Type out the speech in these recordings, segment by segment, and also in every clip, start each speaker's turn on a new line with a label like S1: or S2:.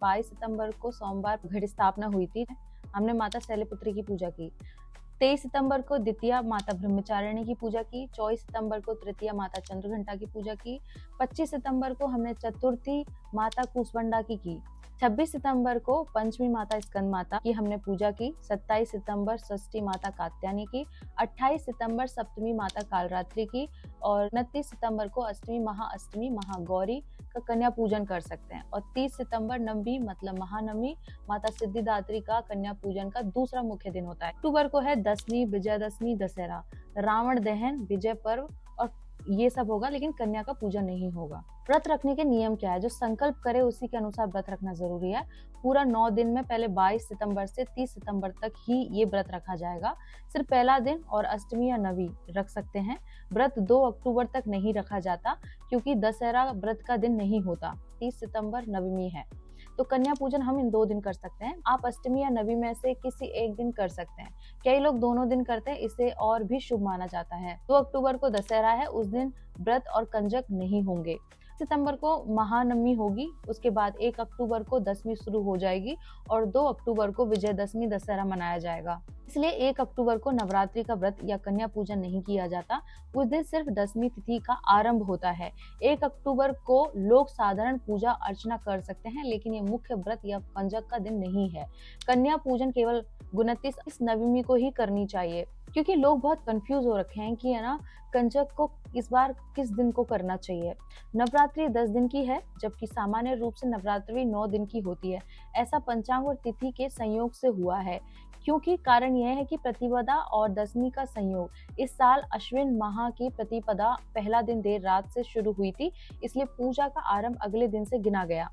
S1: 22 सितंबर को सोमवार घट स्थापना हुई थी। हमने माता शैलपुत्री की पूजा की। 23 सितंबर को द्वितीया माता ब्रह्मचारिणी की पूजा की। 24 सितंबर को तृतीया माता चंद्रघंटा की पूजा की। 25 सितंबर को हमने चतुर्थी माता कूसबंडा की। 26 सितंबर को पंचमी माता स्कंद माता की हमने पूजा की। 27 सितंबर षष्ठी माता कात्यायनी की। 28 सितंबर सप्तमी माता कालरात्रि की और 29 सितंबर को अष्टमी महाअष्टमी महागौरी का कन्या पूजन कर सकते हैं। और 30 सितंबर नवमी मतलब महानवमी माता सिद्धिदात्री का कन्या पूजन का दूसरा मुख्य दिन होता है। अक्टूबर को है दशमी, विजयदशमी, दशहरा, रावण दहन, विजय पर्व और ये सब होगा, लेकिन कन्या का पूजन नहीं होगा। व्रत रखने के नियम क्या है? जो संकल्प करे उसी के अनुसार व्रत रखना जरूरी है। पूरा 9 दिन में पहले 22 सितंबर से 30 सितंबर तक ही ये व्रत रखा जाएगा। सिर्फ पहला दिन और अष्टमी या नवी रख सकते हैं। व्रत 2 अक्टूबर तक नहीं रखा जाता क्योंकि दशहरा व्रत का दिन नहीं होता। 30 सितंबर नवमी है, तो कन्या पूजन हम इन 2 दिन कर सकते हैं। आप अष्टमी या नवी में से किसी एक दिन कर सकते हैं। कई लोग दोनों दिन करते हैं, इसे और भी शुभ माना जाता है। 2 अक्टूबर को दशहरा है, उस दिन व्रत और कंजक नहीं होंगे। सितंबर को महानवमी होगी, उसके बाद 1 अक्टूबर को दशमी शुरू हो जाएगी और 2 अक्टूबर को विजयदशमी दशहरा मनाया जाएगा। इसलिए 1 अक्टूबर को नवरात्रि का व्रत या कन्या पूजन नहीं किया जाता। उस दिन सिर्फ दशमी तिथि का आरंभ होता है। 1 अक्टूबर को लोग साधारण पूजा अर्चना कर सकते हैं, लेकिन ये मुख्य व्रत या कंजक का दिन नहीं है। कन्या पूजन केवल 29 नवमी को ही करनी चाहिए, क्योंकि लोग बहुत कंफ्यूज हो रखे हैं कि है ना, कंजक को इस बार किस दिन को करना चाहिए। नवरात्रि 10 दिन की है, जबकि सामान्य रूप से नवरात्रि 9 दिन की होती है। ऐसा पंचांग और तिथि के संयोग से हुआ है, क्योंकि कारण यह है कि प्रतिपदा और दशमी का संयोग। इस साल अश्विन माह की प्रतिपदा पहला दिन देर रात से शुरू हुई थी, इसलिए पूजा का आरंभ अगले दिन से गिना गया।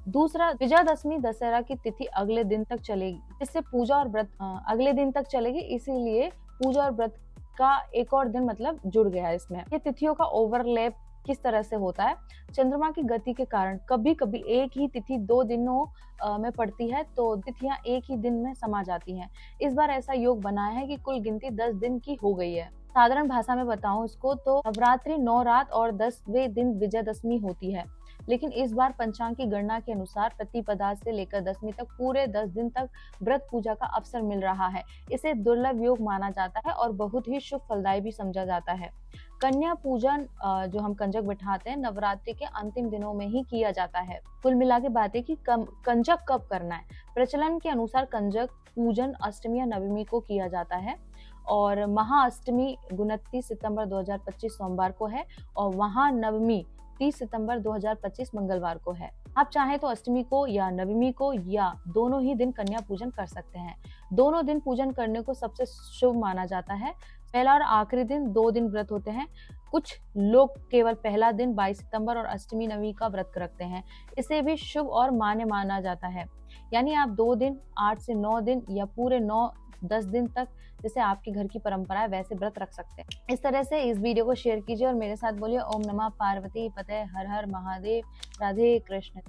S1: दूसरा, विजयदशमी दशहरा की तिथि अगले दिन तक चलेगी, इससे पूजा और व्रत अगले दिन तक चलेगी, इसीलिए पूजा और व्रत का एक और दिन मतलब जुड़ गया है इसमें। ये तिथियों का ओवरलैप किस तरह से होता है? चंद्रमा की गति के कारण कभी कभी एक ही तिथि 2 दिनों में पड़ती है, तो तिथियां एक ही दिन में समा जाती हैं। इस बार ऐसा योग बना है कि कुल गिनती 10 दिन की हो गई है। साधारण भाषा में बताऊं इसको तो नवरात्रि 9 रात और 10वें दिन विजयदशमी होती है, लेकिन इस बार पंचांग की गणना के अनुसार प्रतिपदा से लेकर दशमी तक पूरे 10 दिन तक व्रत पूजा का अवसर मिल रहा है। इसे दुर्लभ योग माना जाता है और बहुत ही शुभ फलदायी भी समझा जाता है। कन्या पूजन जो हम कंजक बिठाते हैं, नवरात्रि के अंतिम दिनों में ही किया जाता है। कुल मिला के बात है कि कंजक कब करना है। प्रचलन के अनुसार कंजक पूजन अष्टमी या नवमी को किया जाता है और महाअष्टमी 29 सितंबर 2025 सोमवार को है और महानवमी 30 सितंबर 2025 मंगलवार को है। आप चाहें तो अष्टमी को या नवमी को या दोनों ही दिन कन्या पूजन कर सकते हैं। दोनों दिन पूजन करने को सबसे शुभ माना जाता है। पहला और आखिरी दिन 2 दिन व्रत होते हैं। कुछ लोग केवल पहला दिन 22 सितंबर और अष्टमी नवमी का व्रत रखते हैं। इसे भी शुभ और मान्य माना जाता है। यानी आप 2 दिन, 8 से 9 दिन या पूरे 9-10 दिन तक, जैसे आपके घर की परंपरा है वैसे व्रत रख सकते हैं। इस तरह से इस वीडियो को शेयर कीजिए और मेरे साथ बोलिए ओम नमः पार्वती पते हर हर महादेव, राधे कृष्ण।